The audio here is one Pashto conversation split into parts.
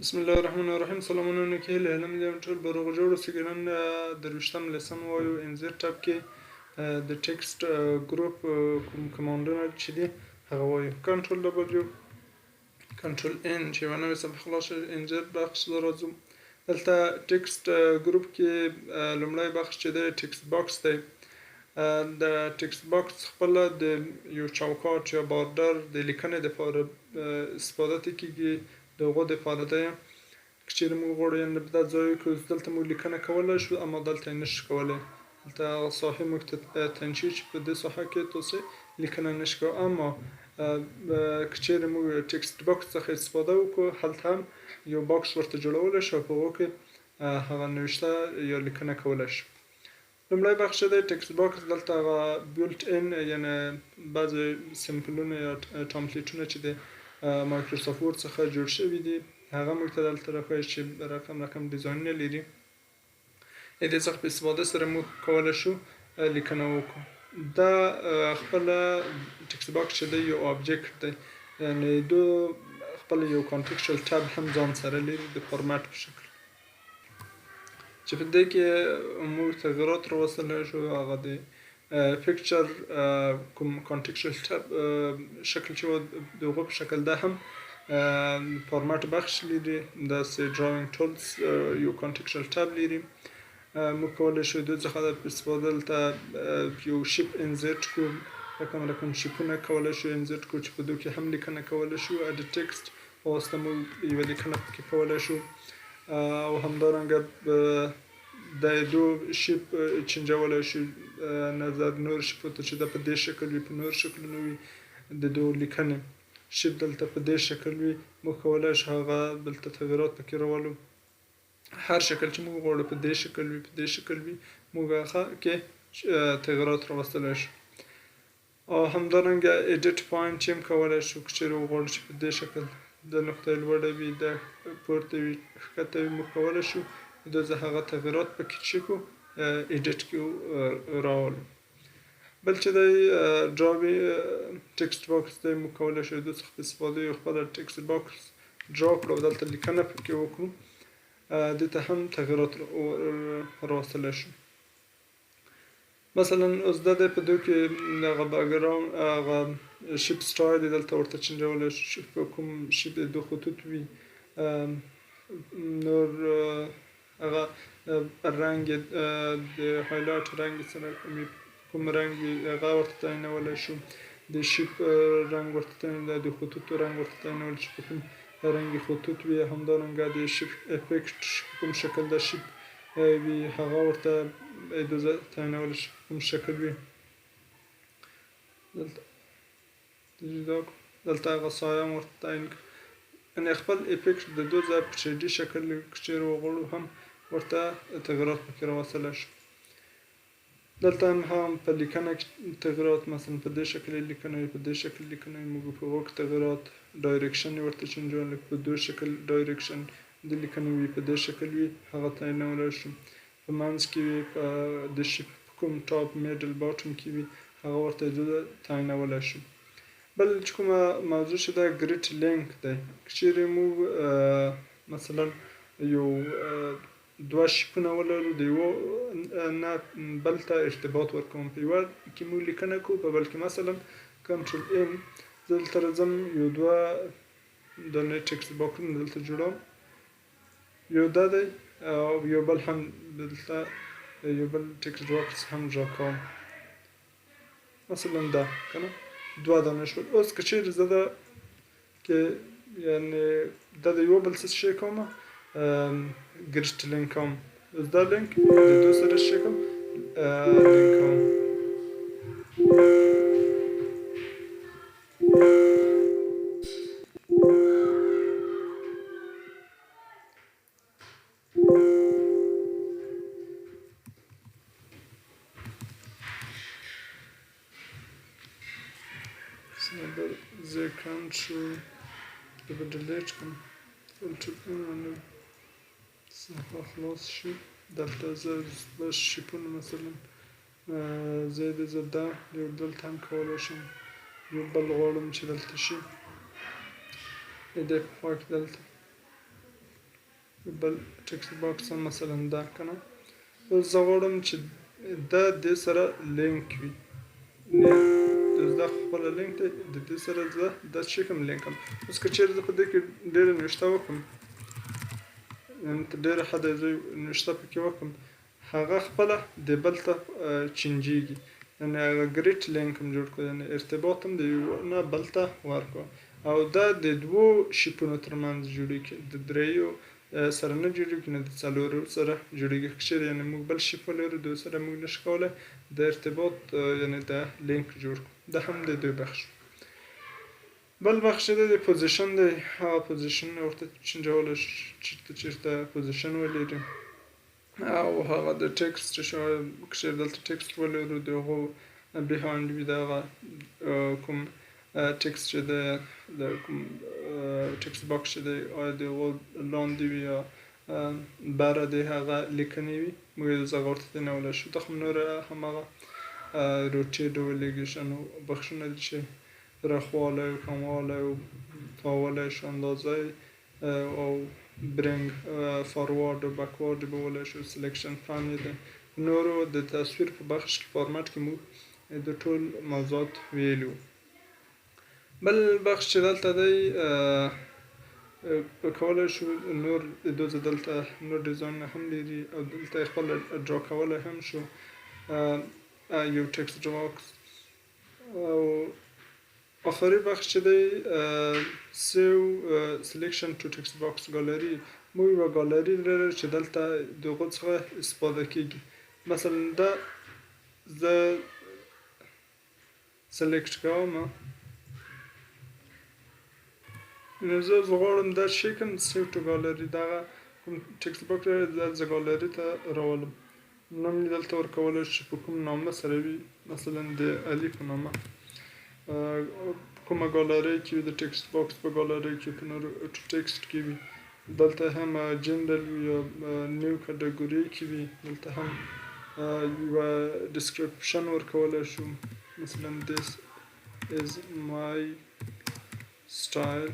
بسم الله الرحمن الرحیم. سلامونه کې له علم دې ټول بروغ جوړ سګنن دروشتم لسن وایو انزر ټاپ کې د ټیکست ګروپ کوم کمانډونه چې دي هغه وایو کنټرول دبليو کنټرول ان چې ونه سم خلاص انزر بخش راځم دلته ټیکست ګروپ کې لومړی بخش چې د ټیکست باکس دی د ټیکست باکس خپل د یو چوکاټ یا باردر د لیکنې لپاره استفاده کیږي دغه د لپاره دی چې موږ غواړو یعنې په دا ځای کې دلته موږ لیکنه کولی شو اما دلته نشو کولی دلته ساحه موږ ته تنشي چې په دې ساحه کې تاسو لیکنه نشو کولی اما که چیرې موږ ټیکست باکس څخه استفاده وکړو هلته هم یو باکس ورته جوړولی شو په هغه کې هغه نوشته یا لیکنه کولی شو لومړی بخش دی ټیکست باکس دلته هغه بیلټ ان یعنې بعضې سمپلونه یا ټامپلیټونه چې د مایکروسافت ورډ څخه جوړ شوي دي هغه موږ ته دلته راښایي چې رقم ډیزاینونه لري د دې څخه په استفاده سره موږ کولی شو لیکنه وکړو دا خپله ټیکست باکس چې دی یو آبجکټ دی یعنې دو خپل یو کانټکسچوال ټاب هم ځان سره لري د فارمټ په شکل چې په دې کې موږ تغیرات راوستلی شو هغه د پکچر کوم کانټکسچوال ټاب شکل چې د هغه په شکل ده هم فارمټ بخش لري داسې ډراینګ ټولز یو کانټکسچوال ټاب لري موږ کولی شو د څخه په استفاده دلته یو شیپ انزرټ کړو رقم شیپونه کولی شو انزرټ کړو چې په دوی کې هم لیکنه کولی شو اډیټ ټکسټ په واسطه موږ یوه لیکنه پکې کولی شو او همدارنګه د دو شیپ چینجولی شو نظر نور شیپو ته چې دا په دې شکل وي په نور شکلونو وي د دو لیکنې شیپ دلته په دې شکل وي موږ کولی شو هغه دلته تغیرات پکې راولو هر شکل چې موږ غواړو په دې شکل وي په دې شکل وي موږ هغه کې تغیرات راوستلی شو او همدارنګه ایډیټ پوینټ چې هم کولی شو که چیرې وغواړو چې په دې شکل د نقطه لوړه وي د پورته وي ښکته وي موږ کولی شو د هغه تغیرات پکې چې کو ایډیټ کې راولو بل چې دی ډراوی ټیکسټ باکس دی موږ کولی شو د څخه په استفاده یو خپله ټیکسټ باکس ډرا کړو او دلته لیکنه پکې وکړو دې ته هم تغیرات راوستلی شو مثلا اوس دا دی په دوی کې هغه بیکګراوند هغه شیپ سټایل دلته ورته چینجولی شو په کوم شیپ د دو خطوط وي نور هغه رنګ د هایلایټ رنګ سره کوم رنګ وي هغه ورته تعینولی شو د شیپ رنګ ورته تعینولی د خطوطو رنګ ورته تعینولی شو په کوم رنګ خطوط وي همدارنګه د شیپ افیکټ کوم شکل د شیپ وي هغه ورته اجازه تعینولی شو کوم شکل وي دلته هغه سایه هم ورته تعین یعنې خپل افیکټ د دو ځای په 3D شکل که چیرې وغواړو هم ورته تغیرات پکې راوستلی شو دلته هم په لیکنه کې تغیرات مثلا په دې شکل لیکنه وي په دې شکل لیکنه وي موږ په هغو کې تغیرات ډایرکشن یې ورته چینجولی په دو شکل ډایرکشن د لیکنې وي په دې شکل وي هغه تعینولی شو په منځ کې وي په د شیپ کوم ټاپ میډل باټم کې وي هغه ورته اجازه تعینولی شو بل چې کومه موضوع چې دا ګریډ لینک دی که چیرې موږ مثلا یو دوه شیپونه ولرو د یوه نه بل ته ارتباط ورکوم په یوه کې موږ لیکنه کوو په بل کې مثلا کنټرول ان دلته راځم یو دوه دنې ټیکسټ باکسونه دلته جوړوم یو دا دی او یو بل هم دلته یو بل ټیکسټ باکس هم ډرا کوم مثلا دا کنه دوه دانه شول اوس که چیرې زه دا کې یعنې دا د یو بل څه شی کوم ګریډ لینک کوم اوس دا لینک د دو سره شی کوم لینک کوم زه کنټرول دبل ډیلیټ کوم کنټرول ان صفحه خلاص شي دلته زه بس شیپونه مثلا زه دا یو دلته هم کولی شم یو بل غواړم چې دلته شي د خوا کې دلته بل ټکسټ باکس هم مثلا دا کنه زه غواړم چې دا دې سره لینک وي دا خپل لینک دی د دې سره زه دا شي کوم لینک هم اوس که چیرې زه په دې کې ډېره نوشته وکړم یعنې تر ډېره حده زه نوشته پکې وکړم هغه خپله د بل ته چینجېږي یعنې هغه ګریټ لینک هم جوړ کړو یعنې ارتباط هم د یو نه بل ته ورکړو او دا د دوو شیپونو ترمنځ جوړېږي د دریو سره نه جوړېږي نه د څلورو سره جوړېږي که چیرې یعنې موږ بل شیپ ولرو د سره موږ نشو کولی د ارتباط یعنې د لینک جوړ کړو دا هم د دوی بخش بل بخش دی د پوزیشن دی هغه پوزیشن ورته چینجولی شو چېرته پوزیشن ولري او هغه د ټکسټ که چیرې دلته ټکسټ ولرو د هغو بیهایند وي د هغه کوم ټکسټ چې دی د کوم ټکسټ باکس چې دی آیا د هغو لاندې وي یا بره د هغه لیکنې وي موږ د هغه ورته تنولی شو دا خو نور هماغه روټیټ ولېږېشن بخشونه دي چې پراخوالی او کموالی او تاولی شو اندازه او برنگ فاروارد و بکوارد به ولی شو سلیکشن فهمی ده نورو د تصویر په بخش کې فارمت کې مو د ټول موضوعات ویلو بل بخش چې دلته دی کولی شو نور دوزه دلته نور ډیزاین هم لري او دلته خپل ډرا کولی هم شو یو ټکسټ باکس او آخری بخش چې دی سیو سلیکشن تو ټکسټ باکس ګالری موږ یوه ګالري لرو چې دلته د هغو څخه استفاده کیږي مثلا دا زه سلیکټ کوم نو زه غواړم دا شی کوم سیو تو ګالري دغه کوم ټکسټ باکس زه ګالري ته راولم نوم یې دلته ورکولی شو په کوم نامه سره وي مثلا د علي په نامه کومه ګالري کې وي د ټکسټ باکس په ګالري کې په نورو ټکسټ کې وي دلته هم جنرال یا نیو کټګوري کې وي دلته هم یوه ډسکرپشن ورکولی شو مثلا this is my style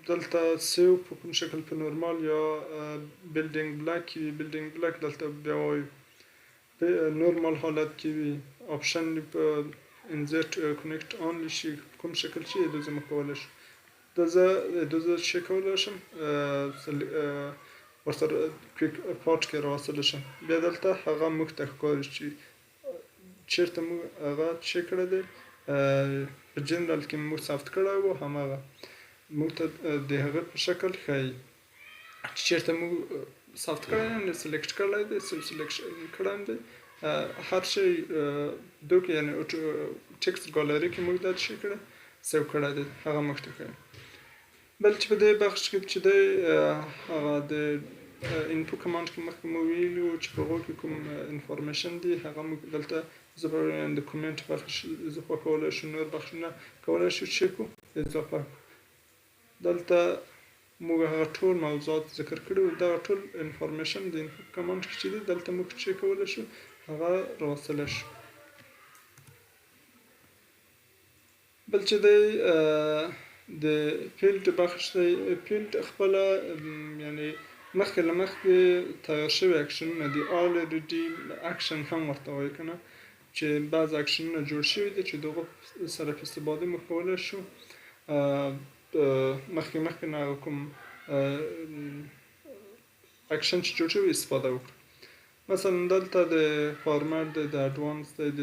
دلته سیو په کوم شکل په نورمال یا بلډینګ بلاک کې وي بلډینګ بلاک دلته بیا وایو په نورمال حالت کې وي آپشن په انزرټ کنیکټ آنلی شي کوم شکل چې دوزه مو کولی شو دوزه شي کولی شم ورسره کویک پارټ کې راوستلی شم بیا دلته هغه موږ ته ښکاري چې چېرته موږ هغه چې کړی دی په جنرال کې موږ ثبت کړی و هماغه موږ ته د هغه په شکل ښایي چې چېرته موږ ثبت کړی دی سلیکټ کړی دی سلیکشن کړی دی هر شی دوک یعنی ټکسټ ګالري کې موږ دا شي کړی سیو کړی دی هغه موږ ته ښایي بل چې په دې بخش کې چې دی هغه د انپو کمانډ کې مخکې مو ویلو چې په هغو کې کوم انفارمیشن دي هغه موږ دلته زه به د کومنټ بخش اضافه کولی شو نور بخشونه کولی شو چې کړو اضافه دلته موږ هغه ټول موضوعات ذکر کړي وو دغه ټول انفارمیشن د انپو کمانډ کې چې دي دلته موږ چې کولی شو هغه راوستلی شو بل چې دی د فیلډ بخش دی فیلډ خپله یعنې مخکې له مخکې تیار شوي اکشنونه دي آلریډي اکشن هم ورته وایي که نه چې بعض اکشنونه جوړ شوي دي چې د هغو سره په استفاده موږ کولی شو مخکې نه هغه کوم اکشن چې جوړ شوي استفاده وکړو مثلا دلته د فارمر دی د اډوانس دی د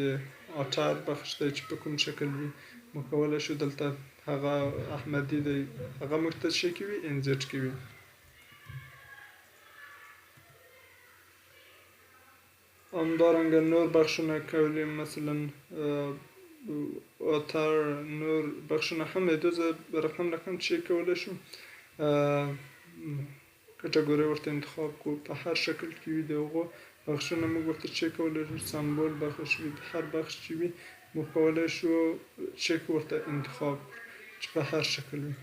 آټر بخش دی چې په کوم شکل وي موږ کولی شو دلته هغه احمدي دی هغه موږ ته څه کې وي انزرټ کې وي همدارنګه نور بخشونه کولی مثلا آتر نور بخشونه هم دوزه رقم چې کولی شو کټګوري ورته انتخاب کو په هر شکل کې وي د هغو بخشونه موږ ورته چک کولی شو سمبول بخش وي هر بخش چې وي موږ کولی شو چک ورته انتخاب چې په هر شکل وي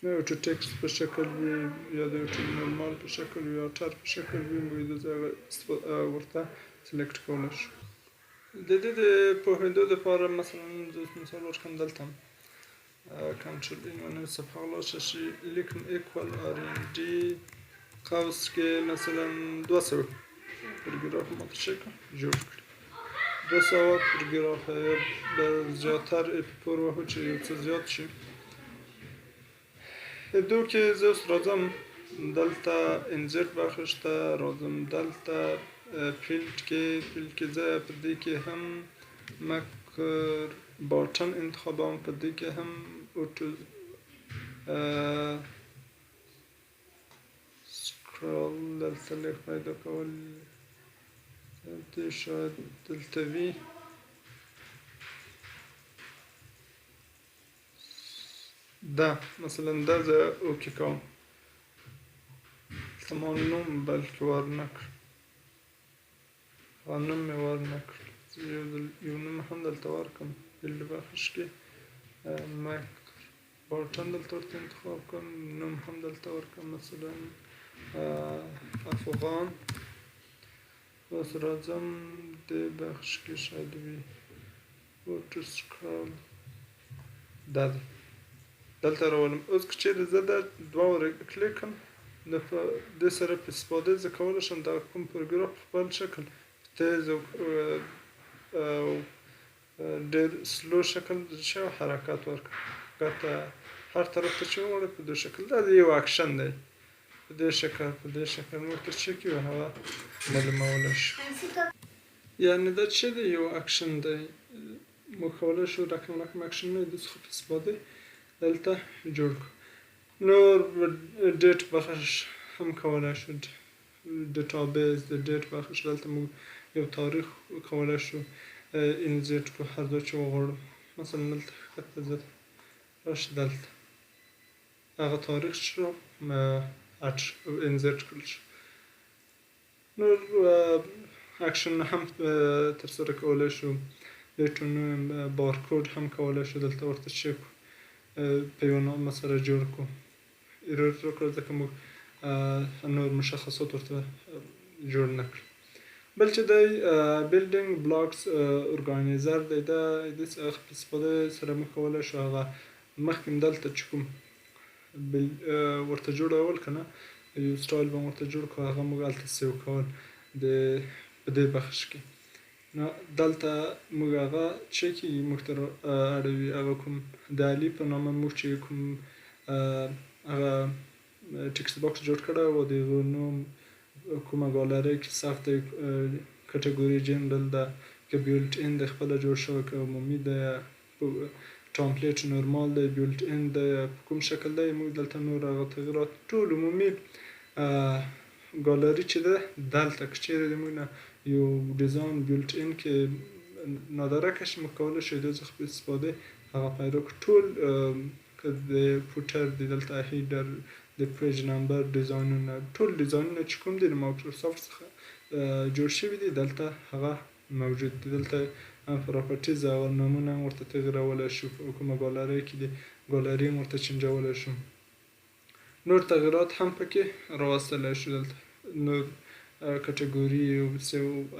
یو ټو ټکسټ په شکل وي یا د ټو نورمال په شکل وي یا ټر په شکل وي موږ د ورته سلیکټ کولی شو د دې د پوهېدو دپاره مثلا زه مثال ورکړم دلته کنټرول این ونه صفحه خلاص شي لیکم ایکوال RNG قوس کې مثلا 200 پاراگراف متشکل جوړ کړي 200 پاراگراف به زیاتر پر وحو چې یو څه زیات شي دو کې زه اوس راځم دلته انزرت بخش ته راځم دلته فیلد کې زه په دې کې هم مکر باټن انتخابم په دې کې هم اوټو سکرول دلته لیک پیدا کول دلته شاید دلته وی ده مثلا ده زه اوکی کوم زما نوم بلکې ورنکړ نوم مې ورنکړ یو نوم هم دلته ورکړم فیلډ بخش کې مکر باټن دلته ورته انتخاب کړم نوم هم دلته ورکړم مثلا افغان اوس راځم دې بخش کې شاید وي اوټو سکرول دا دی دلته راولم اوس که چیرې زه دا دوه کلیک کړم نو په دې سره په استفاده زه کولی شم دغه کوم پاراګراف په خپل شکل تیز او ډېر سلو شکل شه حرکت ورکړم ګټه هر طرف ته چې وغواړئ په دې شکل دا یو اکشن دی په دې شکل موږ ته چک یو هغه معلومولی شو یعنې دا چې دی یو اکشن دی موږ کولی شو رقم اکشنونه د څخه په استفاده دلته جوړ کړو نور ډیټ بخش هم کولی شو ډیټابیس د ډیټ بخش دلته موږ یو تاریخ کولی شو انزرت کړو هر ځای چې وغواړو مثلا دلته ښکته زه راشي دلته هغه تاریخ چې را انزرت کړل شو نور اکشن هم ترسره کولی شو ډیټونه بارکود هم کولی شو دلته ورته چک په یو نامه سره جوړ کړو ایرور وکړو ځکه موږ نور مشخصات ورته جوړ نه کړو بل چې دی بیلډینګ بلاکس ارګانیزر دی دا د څخه په استفاده سره موږ کولی شو هغه مخکې دلته چې کوم ورته جوړول که نه یو سټایل به ورته جوړ کړو هغه موږ هلته سیو کول په دې بخش کې نو دلته موږ هغه چکې موږ ته اړوي هغه کوم د علي په نامه موږ چې کوم هغه ټکسټ باکس جوړ کړی و د هغه نوم کومه ګالرۍ کې سخت کټګوري جنرال ده که بیلټ ان دی خپله جوړ شوی که عمومي دی ټامپلیټ نورمال دی بیلټ ان دی په کوم شکل دی موږ دلته نور هغه تغیرات ټول عمومي ګالري چې ده دلته که چیرې د موږ نه یو ډیزاین بیلټ ان کې نادرکه شي موږ کولی شو د څخه په استفاده هغه پیدا کړو ټول که د فوټر دی دلته هیډر د پیج نمبر ډیزاینونه ټول ډیزاینونه چې کوم دي د مایکروسافټ څخه جوړ شوي دي دلته هغه موجود دي دلته پراپرټیز هغه نومونه هم ورته تغییرولی شو کومه ګالرۍ کې دي ګالري هم ورته چینجولی شو نور تغییرات هم پکې راوستلی شو دلته نور کټګوري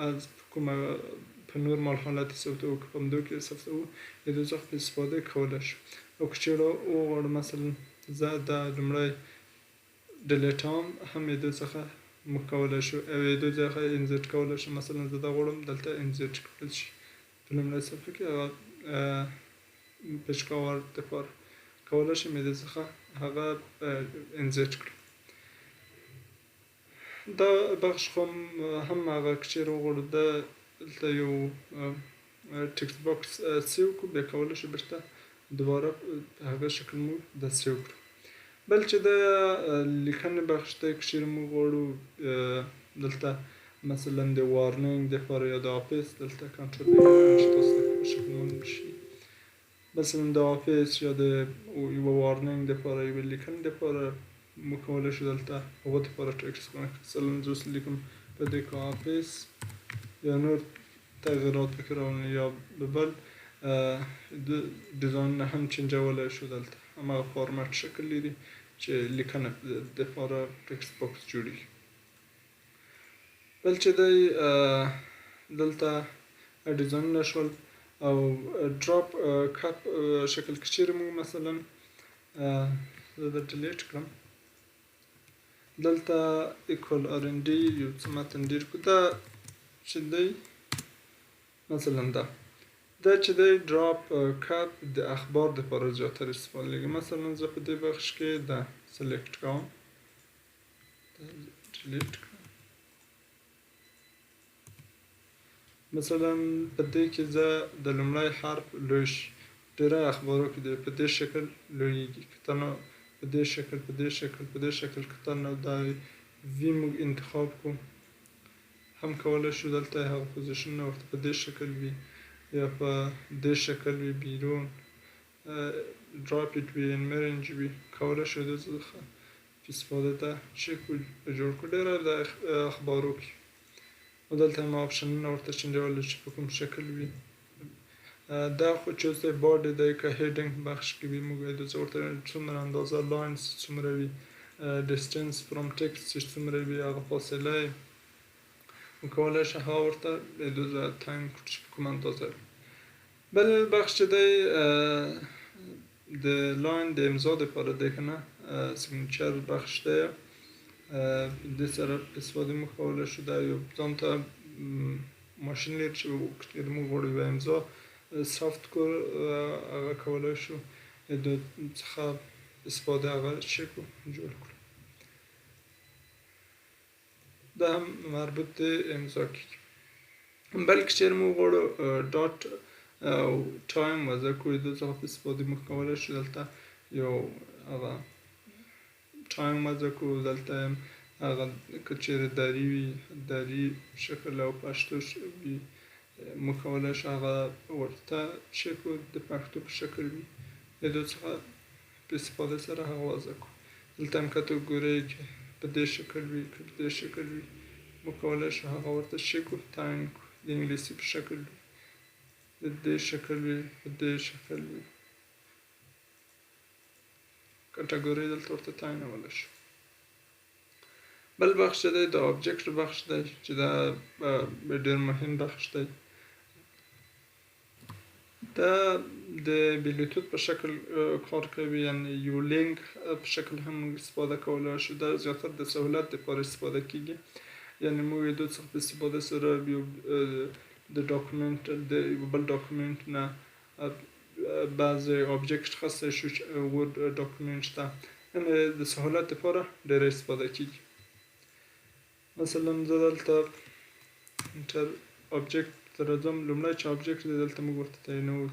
از کومه په نورمال حالت ثبت او په همدو کې ثبت او د دې څخه په استفاده کولی شو او که چېرې وغواړو مثلا زه دا لومړی ډیلیټوم هم د دې څخه موږ کولی شو او د دې څخه انزرت کولی شو مثلا زه دا غواړم دلته انزرت کړل شي په لومړی صفحه کې هغه پېچکاور دپاره کولی شم د دې څخه هغه انزرت کړم دا بخش خو هم هغه که چېرې وغواړو دلته یو ټکسټ باکس سیو کړو بیا کولی شو بېرته دوباره په هغه شکل موږ د سیو کړو بل چې د لیکنې بخش دی که چېرې موږ غواړو دلته مثلا د وارنینګ دپاره یا د آفیس دلته کنټرول چې تاسو ته په شکل معلوم شي مثلا د آفیس یا د یوه وارنینګ دپاره یوه لیکنې دپاره موږ کولی شو دلته هغو دپاره ټکسټ مثلا زه اوس لیکم په دې کې آفیس یا نور تغییرات پکې راولي یا بل ډیزاینونه هم چینجولی شو دلته هماغه فارمټ شکل لري چې لیکنه دپاره ټکسټ باکس جوړېږي بل چې دی دلته ډیزاینونه شول او drop cap شکل کې چیرې موږ مثلا زه د ډیلیټ کړم دلته equal rnd یو څه متن ډیر کړو دا چې دی مثلا دا چې دی drop cap د اخبار دپاره زیاتره استفاده کیږي مثلا زه په دې بخش کې دا سلیکټ کوم ډیلیټ کړم مثلا په دې کې زه د لومړی حرف لوی شي ډیری اخبارو کې دی په دې شکل لویږي که ته نو په دې شکل په دې شکل په دې شکل که ته نو دا وي موږ انتخاب کړو هم کولی شو دلته هغه پوزیشنونه ورته په دې شکل وي یا په دې شکل وي بیرون drop it وي انمرنج وي کولی شو د څخه استفاده ده چې جوړ کړو ډیره د اخبارو کې او دلته هم آپشنونه ورته چینجولی چې په کوم شکل وي دا خو چې اوس دی باډي دی که هیډینګ بخش کې وي موږ وایو چې ورته څومره اندازه لاینز څومره وي ډسټنس فرام ټکسټ چې څومره وي هغه فاصله یې موږ کولی شو هغه ورته تعیین کړو چې په کومه اندازه وي بل بخش چې دی د لاین د امضا دپاره دی که نه سیګنیچر بخش دی د سره استفاده موږ کولی شو دا یو ځان ته ماشین لري چې موږ غواړو یوه امضا سافت کور هغه کولی شو د څخه استفاده هغه چی کړو جوړ کړو دا هم مربوط د امضا کېږي بلکې چیرې موږ غواړو ډاټ او ټایم وضع کړو د څخه په استفاده موږ کولی شو دلته یو هغه ټایم وضع کړو دلته هغه که چیرې دري وي دري شکل او پښتو وي موږ کولی شو هغه ورته چی کړو د پښتو په شکل وي د دې څخه په استفاده سره هغه وضع کړو دلته هم کټګورۍ کې په دې شکل وي که په دې شکل وي موږ کولی شو هغه ورته چی کړو تعیین کړو د انګلیسي په شکل وي د دې شکل وي په دې شکل وي کټګورۍ دلته ورته تعیینولی شو بل بخش چې دی د آبجکټ بخش دی چې دا ډېر مهم بخش دی دا د بلوتوت په شکل کار کوي یعنې یو لینک په شکل هم استفاده کولی شو دا زیاتره د سهولت دپاره استفاده کیږي یعنې موږ د څخه په استفاده سره یو د ډاکومنټ د یو بل ډاکومنټ نه بعضې آبجکټ خسته شو ورډ ډاکومنټ ته یعنې د سهولت دپاره ډېره استفاده کیږي مثلا زه دلته انټر آبجکټ ته راځم لومړی چې آبجکټ دی دلته موږ ورته تعینوو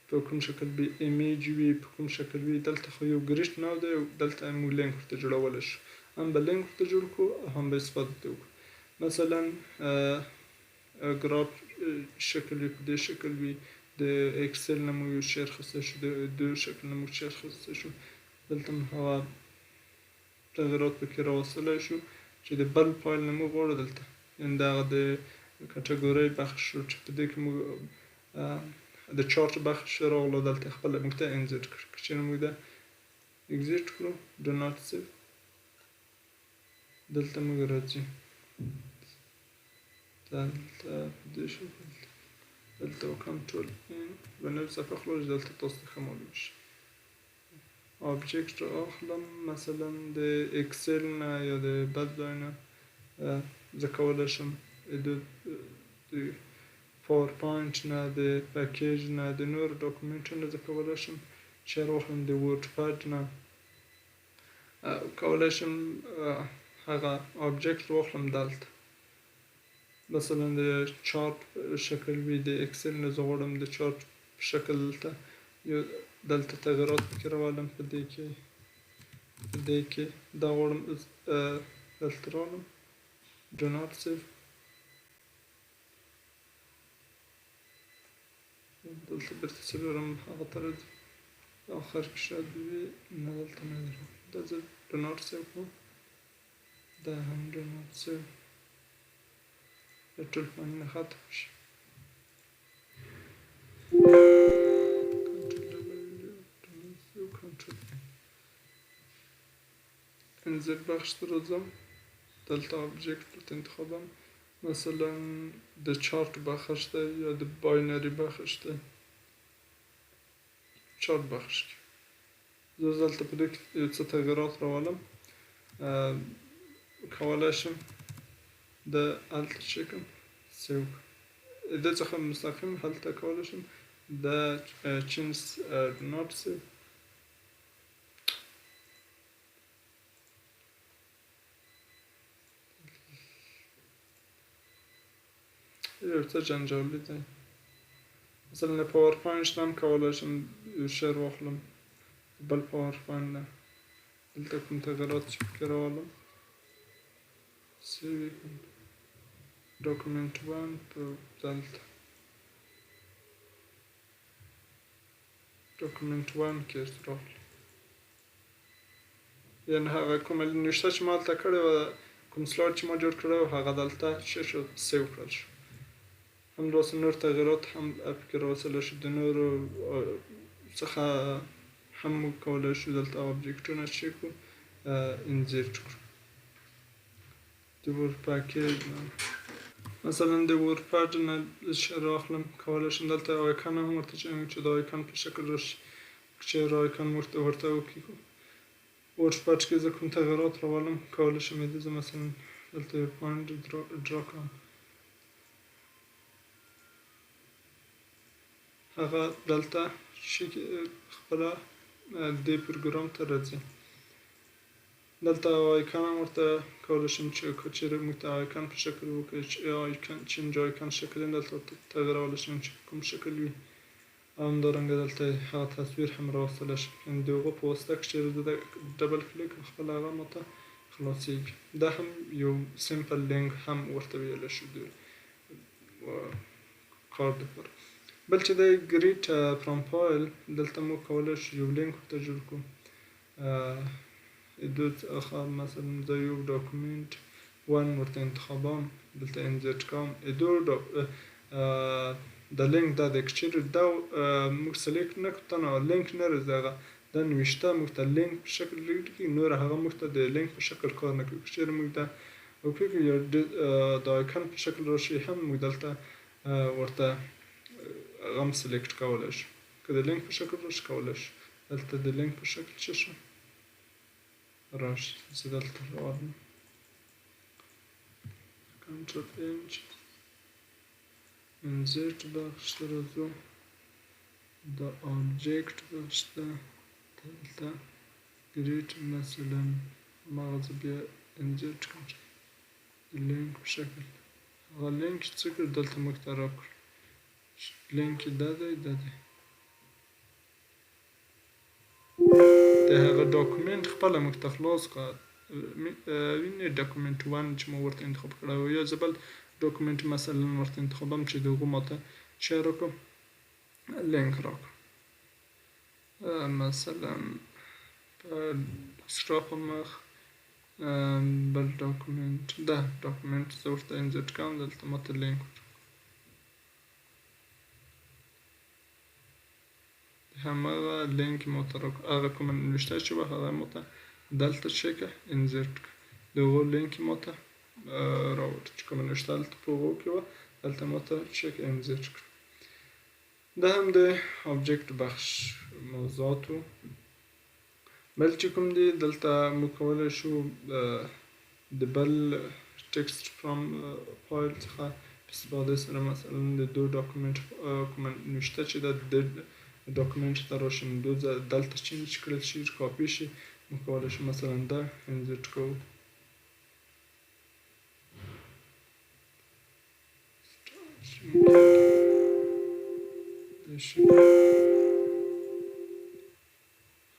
په کوم شکل به ایمیج وي په کوم شکل وي دلته خو یو ګریډ ناو دی دلته موږ لینک ورته جوړولی شو هم به لینک ورته جوړ کړو هم به استفاده ترې وکړو مثلا ګراف شکل وي په دې شکل وي د اکسل نه موږ یو شی اخیستی شو د شکل نه موږ شی اخیستی شو دلته هم هغه تغیرات پکې راوستلی شو چې د بل فایل نه موږ غواړو دلته یعنې د هغه د کټګورۍ بخش شو چې په دې کې موږ د چارټ بخش راغلو دلته خپله موږ ته انزیټ کړو که چېرې موږ دا اگزیټ کړو ډو ناټ سیو دلته موږ راځي دلته په دې شکل دلته کنټرول به نوې صفحه خلاص دلته تاسو ته ښه معلوم شي آبجکټ اخلم مثلا د اکسل نه یا د بل ځای نه زه کولی شم د پاورپوینټ نه د پیکیج نه د نورو ډاکومنټونو زه کولی شم چې راواخلم د ورډ پد نه کولی شم هغه آبجکټ واخلم دلته مثلا د چارت شکل وي د اکسل نه زه غواړم د چارت شکل دلته یو دلته تغیرات پکې راولم په دې کې دا غواړم دلته راولم ډو ناټ سیو دلته بېرته څلورم هغه ته راځي آخر کې شاید وي نه دلته نه دی دا زه ډو ناټ سیو کړم دا هم ډو ناټ سیو دا ټول فایلونه ختم شي انزل بخش ته راځم دلته آبجکټ ورته انتخابوم مثلا د چارت بخش ده یا د باینری بخش ده. چارت بخش کې زه دلته په دې کې یو څه تغییرات راولم. کولی شم د هلته چې کوم سیو د څخه مستقیم هلته کولی شم د چینج ناټ سیو یو څه جنجالي دی. مثلا د پاورپوینټ نه هم کولی شم یو شعر واخلم بل پاورپوینټ نه دلته کوم تغییرات چې پکې راولم سیو یې کړم ډاکومنټ 1 په دلته ډاکومنټ 1 کې راغلی یعنې هغه کومه نوشته چې ما هلته کړې وه کوم سلاید چې ما جوړ کړی و هغه دلته څه شو سیو کړل شو. همداسې نور تغییرات هم پکې راوستلی شو د نورو څخه هم موږ کولی شو دلته آبجکټونه چې کړو انزرټ کړو. د ورډ پکیج مثلا د ورډ پډ نه شعر راخلم کولی شم دلته آیکن هم ورته چینج چې د آیکن په شکل راشي چې آیکن ورته وکړو. ورډ پډ کې زه کوم تغییرات راولم کولی شم یې زه مثلا دلته یو پوینټ ډرا کړم هغه دلته خپله دې پروګرام ته راځي. دلته آیکن هم ورته کولی شم چې که چېرې موږ ته آیکن په شکل وکړي چې آیکن چینج آیکن شکل یې دلته ورته تغییرولی شم چې کوم شکل وي او همدارنګه دلته هغه تصویر هم راوستلی شم یعنې د هغو په واسطه که چېرې زه ډبل کلیک خپله هغه ماته خلاصېږي. دا هم یو سمپل لینک هم ورته ویلی شو د کار دپاره. بل چې دی ګریټ فرام فایل دلته موږ کولی شو یو لینک ورته جوړ کړو څخه مثلا زه یو ډاکومنټ 1 ورته انتخابوم دلته انزرټ کوم د لینک دا دی که چېرې دا موږ سلیکټ نه کړو نو لینک نه راځي هغه دا نوشته موږ ته لینک په شکل راکړي نور هغه موږ ته د لینک په شکل کار نه کوي. که چېرې موږ دا وکړو یا د آیکن په شکل راشي هم موږ دلته ورته هغه هم سلیکټ کولی شو که د لینک په شکل راشي کولی شو دلته د لینک په شکل څه شو راشي. زه دلته راولم کنټرول انچ انزرټ بخش ته راځو د آبجکټ بخش ته دلته ګریټ مثلا هماغه بیا انزرټ کړم د لینک په شکل هغه لینک چې څه کړو دلته موږ ته راکړو لینک یې دا دی دا دی د هغه ډاکومنټ خپله موږ ته خلاص کړه وینې ډاکومنټ 1 چې ما ورته انتخاب کړی و یا زه بل ډاکومنټ مثلا ورته انتخابوم چې د هغو ماته چی راکړم لینک راکړم مثلا په ډسکټاپ مخ بل ډاکومنټ دا ډاکومنټ زه ورته انزرټ کوم دلته ماته لینک هماغه لینک ماته راکړه هغه کومه نوشته چې وه هغه ماته دلته چی کړه انزرټ کړه د هغو لینک ماته راوړه چې کومه نوشته هلته په هغو کې وه دلته ماته چی کړه انزرټ کړه. دا هم د آبجکټ بخش موضوعات و. بل چې کوم دی دلته موږ کولی شو د بل ټکسټ فرام فایل څخه په استفادې سره مثلا د دو ډاکومنټ کومه نوشته چې ده د ډاکومنټ ته راشي نو دلته چینج کړل شي کاپي شي موږ کولی شو مثلا دا انزرټ کوو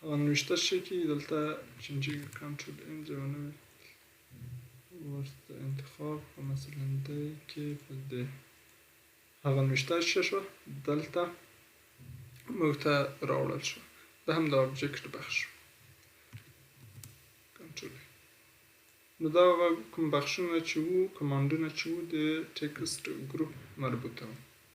هغه نوشته شي کې دلته چینجیږي کنټرول ان زه ونه ورته انتخاب مثلا دی کې په دی هغه نوشته څه شوه دلته موږ ته راوړل شو. دا هم د آبجکټ بخش کنټرول نو دا هغه کوم بخشونه چې وو کمانډونه چې وو د ټکسټ ګروپ مربوطه وو.